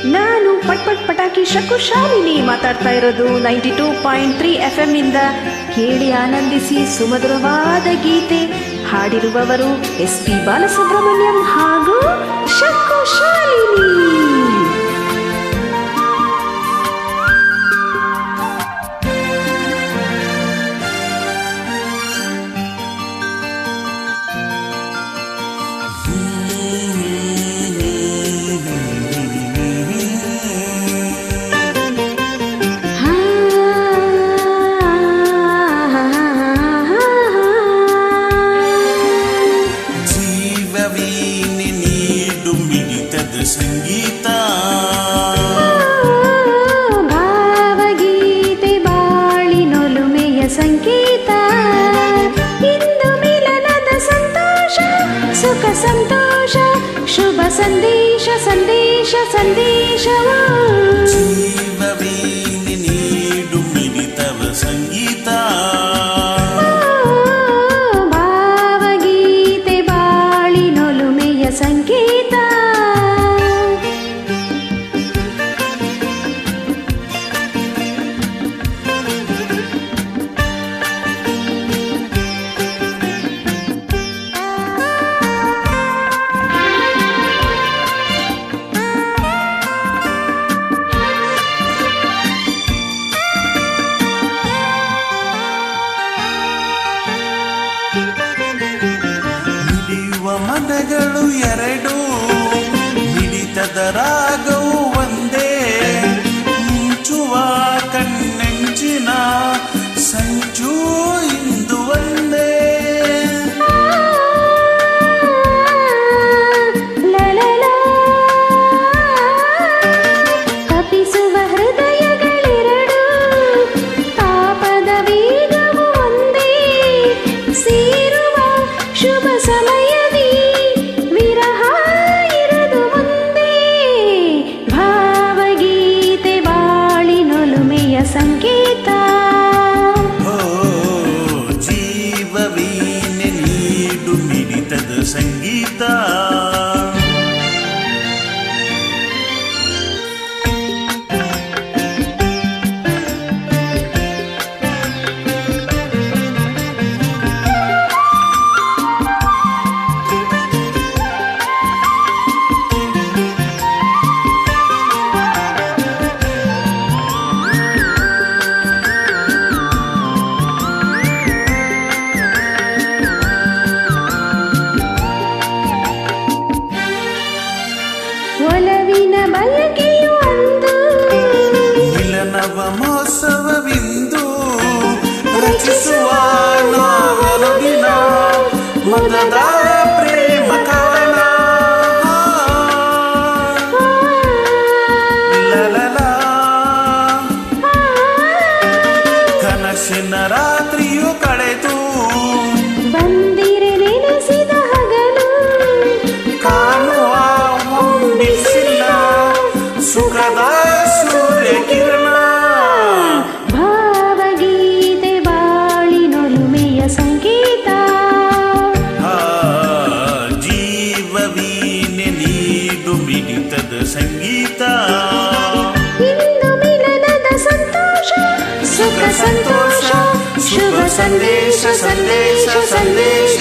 ನಾನು ಪಟ್ ಪಟ್ ಪಟಾಕಿ ಶಕು ಶಾಲಿನಿ ಮಾತಾಡ್ತಾ ಇರೋದು 92.3 FM ಇಂದ. ಕೇಳಿ ಆನಂದಿಸಿ ಸುಮಧುರವಾದ ಗೀತೆ. ಹಾಡಿರುವವರು SP ಬಾಲಸುಬ್ರಹ್ಮಣ್ಯಂ ಹಾಗೂ ಶಕು ಶಾಲಿನಿ. ಸಂಗೀತ ಭಾವಗೀತೆ ಬಾಳಿನೊಲುಮೆಯ ಸಂಗೀತ. ಇಂದು ಮಿಲನದ ಸಂತೋಷ ಸುಖ ಸಂತೋಷ ಶುಭ ಸಂದೇಶ ಸಂದೇಶ ಸಂದೇಶವು. ಜೀವವೀನಿ ನೀಡು ಮಿಡಿತವ ಸಂಗೀತ. ಭಾವಗೀತೆ ಬಾಳಿನೊಲುಮೆಯ ಸಂಗೀತ. ಮನಗಳು ಎರಡು, ಮಿಡಿತದ ರಾಗವು ಒಂದೇ. ಮಿಂಚುವ ಕಣ್ಣೆಂಚಿನ ಸಂಚು ಇಂದು ಒಂದೇ. ತಪಿಸುವ ಹೃದಯಗಳೆರಡು, ತಾಪದ ವೇಗವು ಒಂದೇ. ಸೇರುವ ಶುಭ ಸಮಯ ಸಂಗೀತ. ಜೀವವೀನೆ ನೀಡು ಮಿಡಿತದ ಸಂಗೀತ. ಒಲವಿನ ಬಯಕೆಯು ಒಂದು, ಮಿಲನವ ಮೋತ್ಸವವಿಂದು. ರಚಿಸುವ ನಾವೊಲವಿನ ಮನದ ಪ್ರೇಮ ಕವನ. ಲಲಲ ಕನಸಿನ ರಾತ್ರಿಯು ಕಳೆದು ಬಂದಿರೆ ನೆನೆಸಿದ ಹಗಲು. ಕಾಣುವ ಬಿಸಿಲ ಸುಖದ ಸೂರ್ಯ ಕಿರಣ. ಭಾವಗೀತೆ ಬಾಳಿನೊಲುಮೆಯ ಸಂಗೀತ. ಜೀವವೀನೆ ನೀಡು ಮಿಡಿತದ ಸಂಗೀತ. ಇಂದು ಮಿಲನದ ಸಂತೋಷ ಸುಖ ಸಂತೋಷ ಶುಭ ಸಂದೇಶ ಸಂದೇಶ ಸಂದೇಶ.